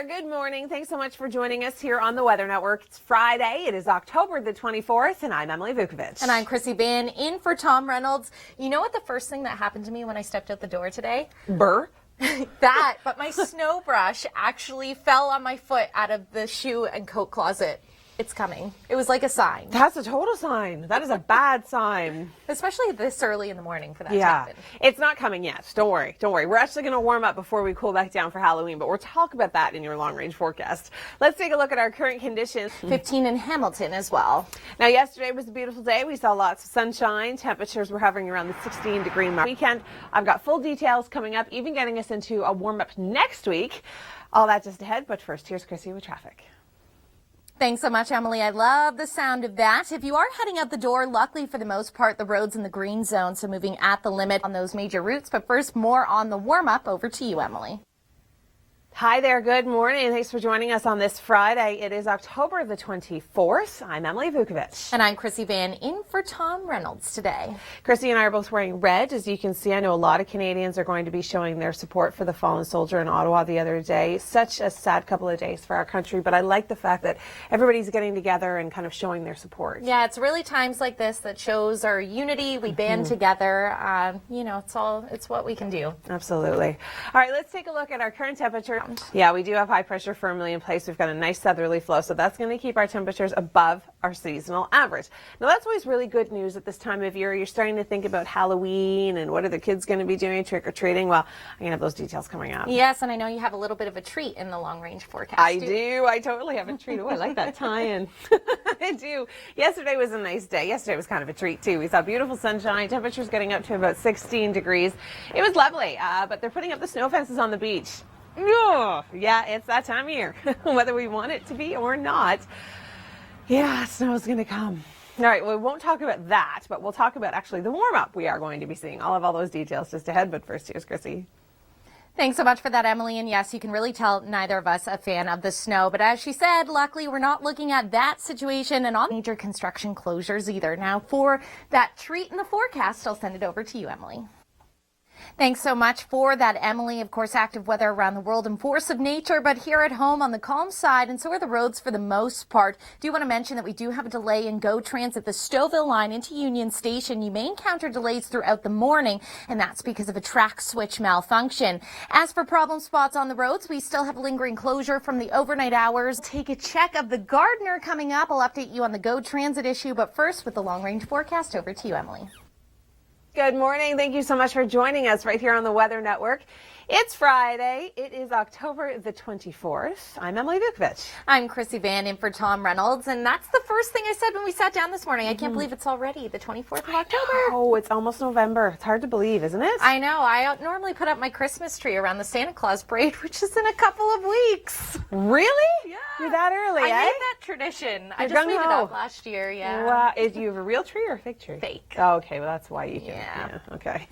there, good morning. Thanks so much for joining us here on the Weather Network. It's Friday, it is October the 24th, and I'm Emily Vukovic. And I'm Krissy Vann, in for Tom Reynolds. You know what the first thing that happened to me when I stepped out the door today? Burr? That, but my snow brush actually fell on my foot out of the shoe and coat closet. It's coming. It was like a sign. That's a total sign. That is a bad sign. Especially this early in the morning for that to happen. It's not coming yet. Don't worry. Don't worry. We're actually going to warm up before we cool back down for Halloween, but we'll talk about that in your long-range forecast. Let's take a look at our current conditions. 15 in Hamilton as well. Now, yesterday was a beautiful day. We saw lots of sunshine. Temperatures were hovering around the 16-degree mark. Weekend, I've got full details coming up, even getting us into a warm-up next week. All that just ahead, but first, here's Krissy with traffic. Thanks so much, Emily. I love the sound of that. If you are heading out the door, luckily for the most part, the road's in the green zone, so moving at the limit on those major routes. But first, more on the warm-up. Over to you, Emily. Hi there, good morning. Thanks for joining us on this Friday. It is October the 24th. I'm Emily Vukovic. And I'm Krissy Vann, in for Tom Reynolds today. Krissy and I are both wearing red. As you can see, I know a lot of Canadians are going to be showing their support for the fallen soldier in Ottawa the other day. Such a sad couple of days for our country, but I like the fact that everybody's getting together and kind of showing their support. Yeah, it's really times like this that shows our unity. We band together. You know, it's what we can do. Absolutely. All right, let's take a look at our current temperature. Yeah, we do have high pressure firmly in place. We've got a nice southerly flow, so that's going to keep our temperatures above our seasonal average. Now, that's always really good news at this time of year. You're starting to think about Halloween and what are the kids going to be doing trick-or-treating. Well, I'm going to have those details coming up. Yes, and I know you have a little bit of a treat in the long-range forecast. I do. I totally have a treat. Oh, I like that tie-in. I do. Yesterday was a nice day. Yesterday was kind of a treat, too. We saw beautiful sunshine. Temperatures getting up to about 16 degrees. It was lovely, but they're putting up the snow fences on the beach. Oh, yeah, it's that time of year, whether we want it to be or not. Yeah, snow's going to come. All right, well, we won't talk about that, but we'll talk about actually the warm-up we are going to be seeing. I'll have all those details just ahead, but first, here's Krissy. Thanks so much for that, Emily. And yes, you can really tell neither of us a fan of the snow. But as she said, luckily, we're not looking at that situation and on major construction closures either. Now, for that treat in the forecast, I'll send it over to you, Emily. Thanks so much for that, Emily. Of course, active weather around the world and force of nature, but here at home on the calm side, and so are the roads for the most part. Do want to mention that we do have a delay in GO Transit, the Stouffville line into Union Station. You may encounter delays throughout the morning, and that's because of a track switch malfunction. As for problem spots on the roads, we still have lingering closure from the overnight hours. Take a check of the Gardner coming up. I'll update you on the GO Transit issue, but first with the long-range forecast, over to you, Emily. Good morning. Thank you so much for joining us right here on the Weather Network. It's Friday. It is October the 24th. I'm Emily Vukovic. I'm Krissy Vann, in for Tom Reynolds, and that's the first thing I said when we sat down this morning. I can't believe it's already the 24th of October. Oh, it's almost November. It's hard to believe, isn't it? I know. I normally put up my Christmas tree around the Santa Claus parade, which is in a couple of weeks. Really? Yeah. You're that early, I eh? made that tradition. I just made it up last year, yeah. Wow. Do you have a real tree or a fake tree? Fake. Oh, okay. Well, that's why you can. Yeah. Okay.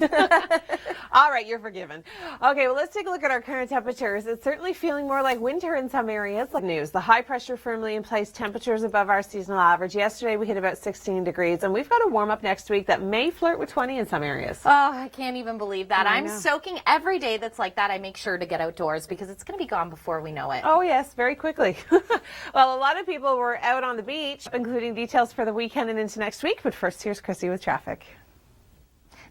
All right. You're forgiven. Okay. Well, let's take a look at our current temperatures. It's certainly feeling more like winter in some areas. Like news, the high pressure firmly in place, temperatures above our seasonal average. Yesterday we hit about 16 degrees, and we've got a warm up next week that may flirt with 20 in some areas. Oh, I can't even believe that. I'm soaking every day that's like that. I make sure to get outdoors because it's going to be gone before we know it. Oh, yes, very quickly. Well, a lot of people were out on the beach, including details for the weekend and into next week. But first, here's Krissy with traffic.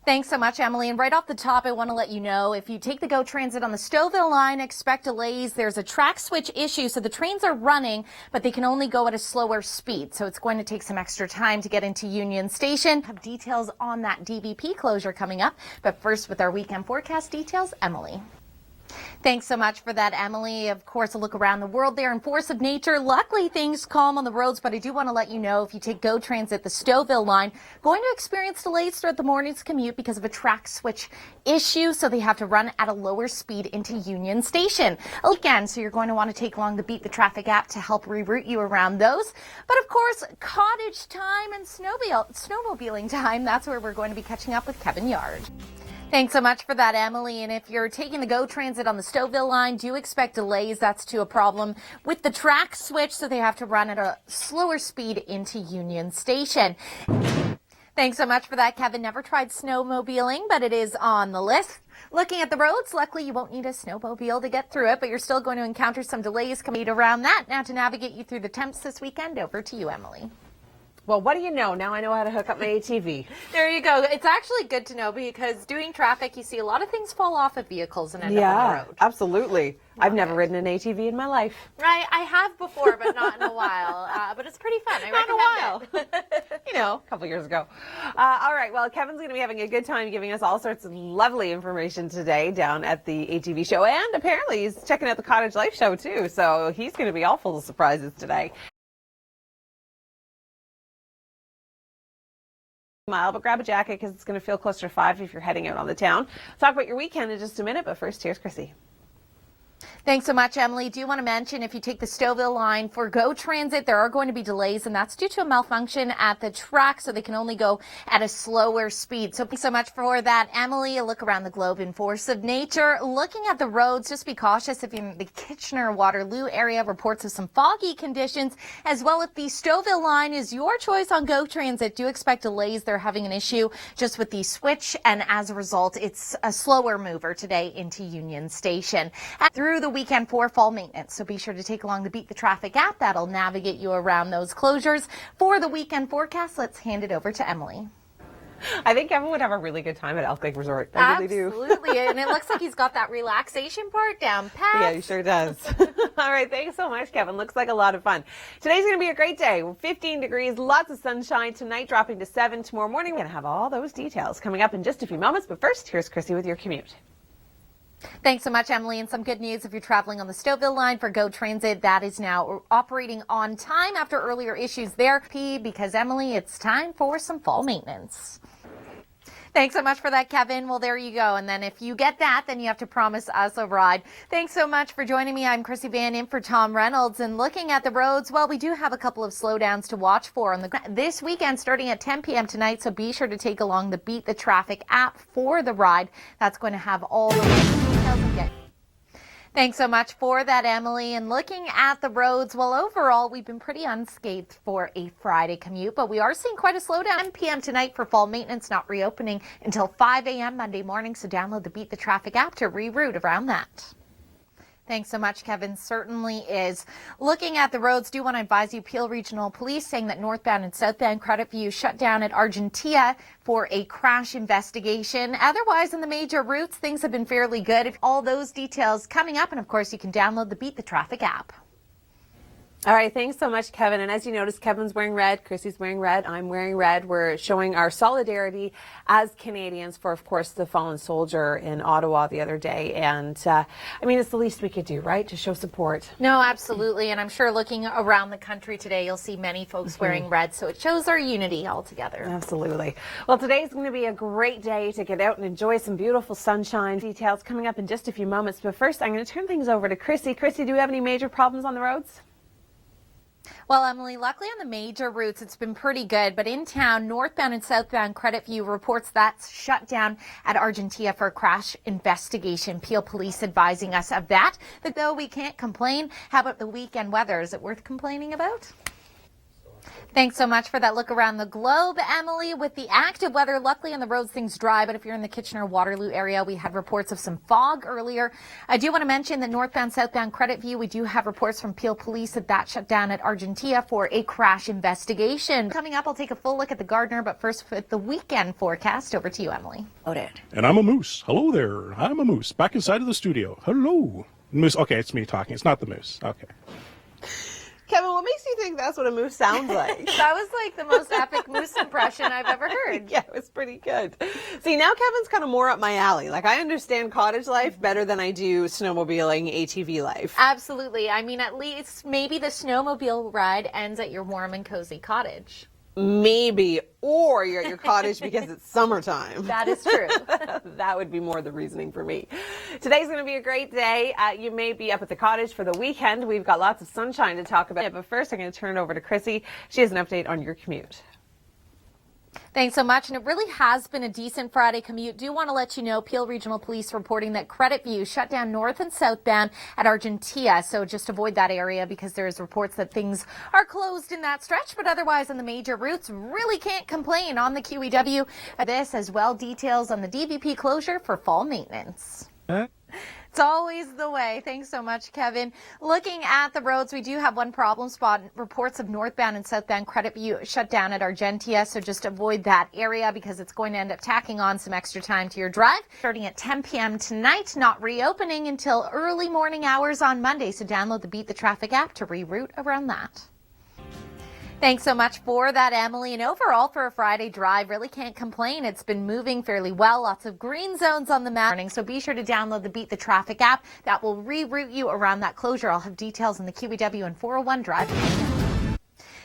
Thanks so much, Emily. And right off the top, I want to let you know, if you take the GO Transit on the Stouffville line, expect delays. There's a track switch issue, so the trains are running, but they can only go at a slower speed. So it's going to take some extra time to get into Union Station. Have details on that DBP closure coming up. But first, with our weekend forecast details, Emily. Thanks so much for that, Emily. Of course, a look around the world there in force of nature. Luckily, things calm on the roads, but I do want to let you know, if you take GO Transit, the Stouffville line, going to experience delays throughout the morning's commute because of a track switch issue, so they have to run at a lower speed into Union Station. Again, so you're going to want to take along the Beat the Traffic app to help reroute you around those. But of course, cottage time and snowmobiling time, that's where we're going to be catching up with Kevin Yard. Thanks so much for that, Emily. And if you're taking the GO Transit on the Stouffville line, do expect delays. That's to a problem with the track switch, so they have to run at a slower speed into Union Station. Thanks so much for that, Kevin. Never tried snowmobiling, but it is on the list. Looking at the roads, luckily you won't need a snowmobile to get through it, but you're still going to encounter some delays coming around that. Now to navigate you through the temps this weekend, over to you, Emily. Well, what do you know? Now I know how to hook up my ATV. There you go. It's actually good to know because doing traffic, you see a lot of things fall off of vehicles and end up on the road. Absolutely. I've never ridden an ATV in my life. Right, I have before, but not in a while. But it's pretty fun. I recommend it. You know, a couple years ago. All right, well, Kevin's going to be having a good time giving us all sorts of lovely information today down at the ATV show. And apparently he's checking out the Cottage Life show, too. So he's going to be all full of surprises today. But grab a jacket because it's going to feel closer to 5 if you're heading out on the town. Talk about your weekend in just a minute, but first, here's Krissy. Thanks so much, Emily. Do want to mention if you take the Stouffville line for GO Transit, there are going to be delays, and that's due to a malfunction at the track, so they can only go at a slower speed. So thanks so much for that, Emily. A look around the globe in force of nature. Looking at the roads, just be cautious if you're in the Kitchener-Waterloo area. Reports of some foggy conditions, as well as the Stouffville line is your choice on GO Transit. Do expect delays. They're having an issue just with the switch, and as a result, it's a slower mover today into Union Station. Through the weekend for fall maintenance, so be sure to take along the Beat the Traffic app. That'll navigate you around those closures. For the weekend forecast, let's hand it over to Emily. I think Kevin would have a really good time at Elk Lake Resort. I really do. Absolutely, and it looks like he's got that relaxation part down pat. Yeah, he sure does. All right, thanks so much, Kevin. Looks like a lot of fun. Today's going to be a great day. 15 degrees, lots of sunshine tonight, dropping to 7 tomorrow morning. We're going to have all those details coming up in just a few moments, but first, here's Krissy with your commute. Thanks so much, Emily. And some good news if you're traveling on the Stouffville line for GO Transit. That is now operating on time after earlier issues there. Because, Emily, it's time for some fall maintenance. Thanks so much for that, Kevin. Well, there you go. And then if you get that, then you have to promise us a ride. Thanks so much for joining me. I'm Krissy Vann in for Tom Reynolds. And looking at the roads, well, we do have a couple of slowdowns to watch for on this weekend starting at 10 p.m. tonight. So be sure to take along the Beat the Traffic app for the ride. That's going to have all the details and get. Thanks so much for that, Emily. And looking at the roads, well, overall, we've been pretty unscathed for a Friday commute, but we are seeing quite a slowdown. 10 p.m. tonight for fall maintenance, not reopening until 5 a.m. Monday morning, so download the Beat the Traffic app to reroute around that. Thanks so much, Kevin. Certainly is. Looking at the roads, do want to advise you, Peel Regional Police saying that northbound and southbound Credit View shut down at Argentia for a crash investigation. Otherwise, on the major routes, things have been fairly good. All those details coming up, and of course, you can download the Beat the Traffic app. All right, thanks so much, Kevin. And as you notice, Kevin's wearing red, Krissy's wearing red, I'm wearing red. We're showing our solidarity as Canadians for, of course, the fallen soldier in Ottawa the other day. And, I mean, it's the least we could do, right, to show support. No, absolutely. And I'm sure looking around the country today, you'll see many folks wearing red. So it shows our unity all together. Absolutely. Well, today's going to be a great day to get out and enjoy some beautiful sunshine. Details coming up in just a few moments. But first, I'm going to turn things over to Krissy. Krissy, do you have any major problems on the roads? Well, Emily, luckily on the major routes, it's been pretty good. But in town, northbound and southbound Credit View reports that's shut down at Argentia for a crash investigation. Peel Police advising us of that. But though we can't complain, how about the weekend weather? Is it worth complaining about? Thanks so much for that look around the globe, Emily. With the active weather, luckily on the roads, things dry. But if you're in the Kitchener-Waterloo area, we had reports of some fog earlier. I do want to mention that northbound, southbound Credit View, we do have reports from Peel Police that shut down at Argentia for a crash investigation. Coming up, I'll take a full look at the Gardner, but first with the weekend forecast. Over to you, Emily. And I'm a moose. Hello there. I'm a moose. Back inside of the studio. Hello. Moose. Okay, it's me talking. It's not the moose. Okay. Kevin, what makes you think that's what a moose sounds like? That was like the most epic moose impression I've ever heard. Yeah, it was pretty good. See, now Kevin's kind of more up my alley. Like, I understand cottage life better than I do snowmobiling, ATV life. Absolutely. I mean, at least maybe the snowmobile ride ends at your warm and cozy cottage. Maybe. Or you're at your cottage because it's summertime. That is true. That would be more the reasoning for me. Today's going to be a great day. You may be up at the cottage for the weekend. We've got lots of sunshine to talk about. But first, I'm going to turn it over to Krissy. She has an update on your commute. Thanks so much. And it really has been a decent Friday commute. Do want to let you know, Peel Regional Police reporting that Credit View shut down north and southbound at Argentia. So just avoid that area because there's reports that things are closed in that stretch. But otherwise on the major routes, really can't complain on the QEW. This as well, details on the DVP closure for fall maintenance. It's always the way. Thanks so much, Kevin. Looking at the roads, we do have one problem spot. Reports of northbound and southbound Credit View shut down at Argentia, so just avoid that area because it's going to end up tacking on some extra time to your drive. Starting at 10 p.m. tonight, not reopening until early morning hours on Monday, so download the Beat the Traffic app to reroute around that. Thanks so much for that, Emily. And overall for a Friday drive, really can't complain. It's been moving fairly well. Lots of green zones on the map. So be sure to download the Beat the Traffic app. That will reroute you around that closure. I'll have details in the QEW and 401 Drive.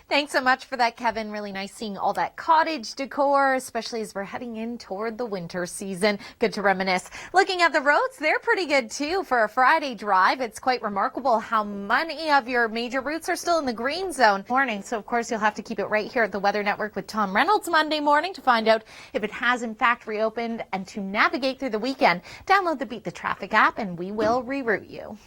Thanks so much for that, Kevin. Really nice seeing all that cottage decor, especially as we're heading in toward the winter season. Good to reminisce. Looking at the roads, they're pretty good too for a Friday drive. It's quite remarkable how many of your major routes are still in the green zone morning. So of course you'll have to keep it right here at the Weather Network with Tom Reynolds Monday morning to find out if it has in fact reopened and to navigate through the weekend. Download the Beat the Traffic app and we will reroute you.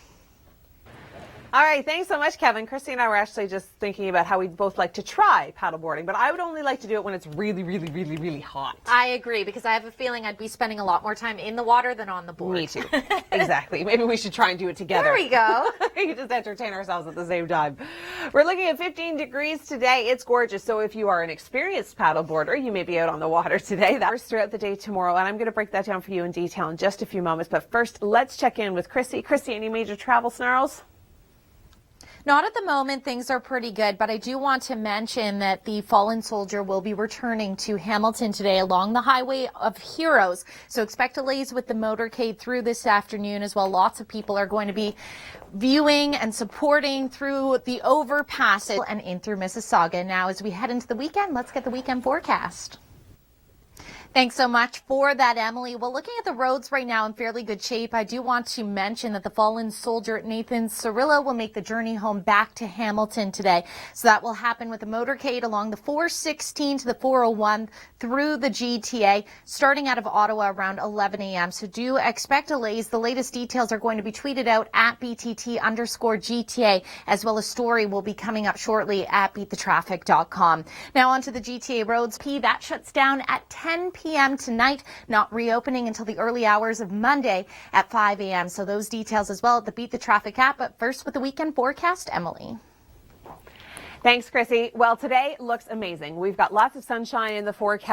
All right, thanks so much, Kevin. Krissy and I were actually just thinking about how we'd both like to try paddleboarding, but I would only like to do it when it's really, really, really, really hot. I agree, because I have a feeling I'd be spending a lot more time in the water than on the board. Me too. Exactly. Maybe we should try and do it together. There we go. We can just entertain ourselves at the same time. We're looking at 15 degrees today. It's gorgeous. So if you are an experienced paddleboarder, you may be out on the water today. That's throughout the day tomorrow, and I'm going to break that down for you in detail in just a few moments. But first, let's check in with Krissy. Krissy, any major travel snarls? Not at the moment. Things are pretty good, but I do want to mention that the fallen soldier will be returning to Hamilton today along the Highway of Heroes. So expect delays with the motorcade through this afternoon as well. Lots of people are going to be viewing and supporting through the overpasses and in through Mississauga. Now, as we head into the weekend, let's get the weekend forecast. Thanks so much for that, Emily. Well, looking at the roads right now in fairly good shape, I do want to mention that the fallen soldier Nathan Cirillo will make the journey home back to Hamilton today. So that will happen with the motorcade along the 416 to the 401 through the GTA, starting out of Ottawa around 11 a.m. So do expect delays. The latest details are going to be tweeted out at BTT_GTA, as well as story will be coming up shortly at beatthetraffic.com. Now onto the GTA roads. That shuts down at 10 p.m. tonight, not reopening until the early hours of Monday at 5 a.m. So those details as well at the Beat the Traffic app. But first with the weekend forecast, Emily. Thanks, Krissy. Well, today looks amazing. We've got lots of sunshine in the forecast.